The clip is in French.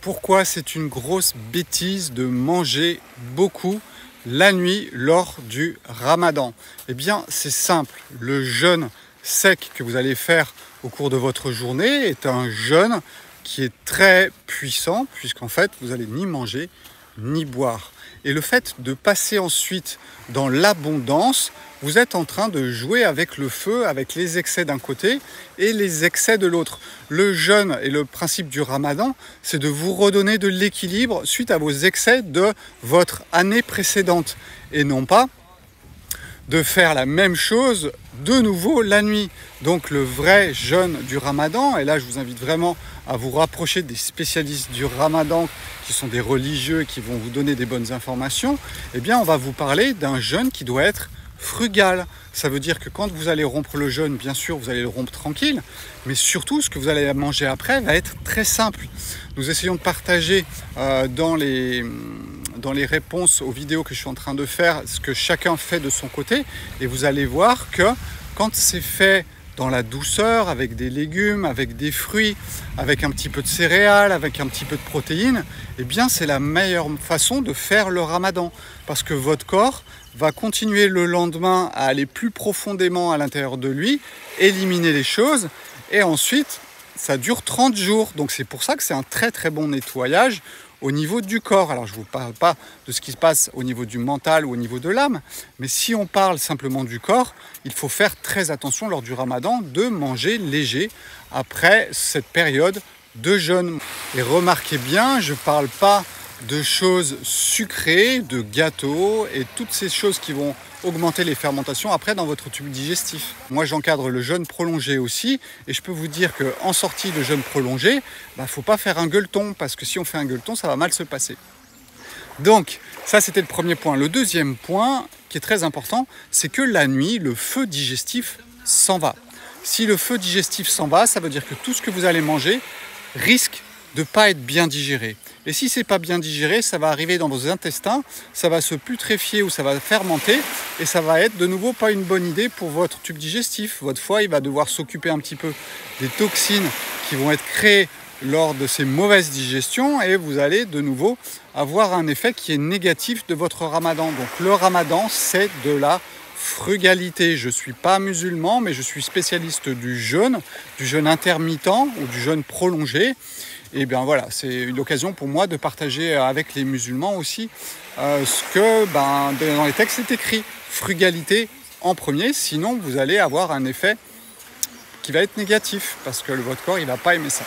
Pourquoi c'est une grosse bêtise de manger beaucoup la nuit lors du Ramadan? Eh bien, c'est simple. Le jeûne sec que vous allez faire au cours de votre journée est un jeûne qui est très puissant, puisqu'en fait, vous allez ni manger ni boire. Et le fait de passer ensuite dans l'abondance, vous êtes en train de jouer avec le feu, avec les excès d'un côté et les excès de l'autre. Le jeûne et le principe du Ramadan, c'est de vous redonner de l'équilibre suite à vos excès de votre année précédente et non pas de faire la même chose de nouveau la nuit. Donc le vrai jeûne du Ramadan, et là je vous invite vraiment à vous rapprocher des spécialistes du Ramadan qui sont des religieux qui vont vous donner des bonnes informations, eh bien on va vous parler d'un jeûne qui doit être frugal. Ça veut dire que quand vous allez rompre le jeûne, bien sûr vous allez le rompre tranquille, mais surtout ce que vous allez manger après va être très simple. Nous essayons de partager dans les réponses aux vidéos que je suis en train de faire, ce que chacun fait de son côté, et vous allez voir que quand c'est fait dans la douceur, avec des légumes, avec des fruits, avec un petit peu de céréales, avec un petit peu de protéines, eh bien c'est la meilleure façon de faire le Ramadan, parce que votre corps va continuer le lendemain à aller plus profondément à l'intérieur de lui, éliminer les choses, et ensuite ça dure 30 jours, donc c'est pour ça que c'est un très très bon nettoyage au niveau du corps. Alors je ne vous parle pas de ce qui se passe au niveau du mental ou au niveau de l'âme, mais si on parle simplement du corps, il faut faire très attention lors du Ramadan de manger léger après cette période de jeûne. Et remarquez bien, je ne parle pas de choses sucrées, de gâteaux et toutes ces choses qui vont augmenter les fermentations après dans votre tube digestif. Moi j'encadre le jeûne prolongé aussi, et je peux vous dire qu'en sortie de jeûne prolongé, il ne faut pas faire un gueuleton, parce que si on fait un gueuleton, ça va mal se passer. Donc ça c'était le premier point. Le deuxième point qui est très important, c'est que la nuit, le feu digestif s'en va. Si le feu digestif s'en va, ça veut dire que tout ce que vous allez manger risque de ne pas être bien digéré. Et si ce n'est pas bien digéré, ça va arriver dans vos intestins, ça va se putréfier ou ça va fermenter, et ça va être de nouveau pas une bonne idée pour votre tube digestif. Votre foie, il va devoir s'occuper un petit peu des toxines qui vont être créées lors de ces mauvaises digestions, et vous allez de nouveau avoir un effet qui est négatif de votre Ramadan. Donc le Ramadan, c'est de la frugalité. Je ne suis pas musulman, mais je suis spécialiste du jeûne intermittent ou du jeûne prolongé. Et bien voilà, c'est une occasion pour moi de partager avec les musulmans aussi ce que dans les textes c'est écrit. Frugalité en premier, sinon vous allez avoir un effet qui va être négatif, parce que votre corps il ne va pas aimer ça.